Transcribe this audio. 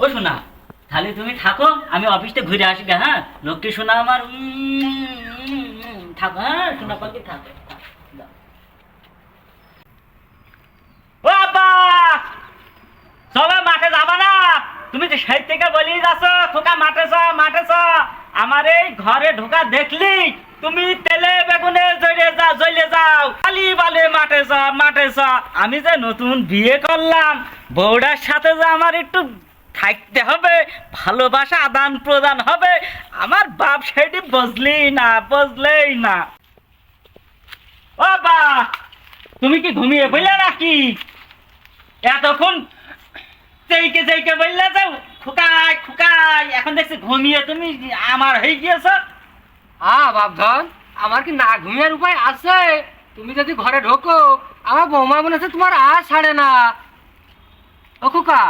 ও শোনা, তাহলে তুমি থাকো, আমি অফিসে ঘুরে আসি গে। হ্যাঁ, লক্ষ্মী শোনা আমার, থাকো। হ্যাঁ শোনা পাখি থাকো। ও আব্বা, সবাই মাঠে যাবা না? তুমি তো সেই থেকে বলি যাচ্ছ খোকা মাঠে চ, মাঠে চ। আমার এই ঘরে ঢোকা দেখলি তুমি তেলে বেগুনে জ্বলে যাও, খালি বলে মাঠে চ, মাঠে চ। আমি যে নতুন বিয়ে করলাম, বউটার সাথে যে আমার একটু থাকতে হবে, ভালোবাসা আদান প্রদান হবে, আমার বাপ সেটি বুঝলেই না, বুঝলেই না। ও বা, তুমি কি ঘুমিয়ে বললে নাকি? এতক্ষণ চেইকে চেইকে বললে যাও খুকাই খুকাই, এখন দেখছি ঘুমিয়ে তুমি আমার হয়ে গিয়েছ। বাপধন, আমার কি না ঘুমিয়ার উপায় আছে? তুমি যদি ঘরে ঢোকো, আমার বৌমা মনে হচ্ছে তোমার আর ছাড়ে না। ও খোকা,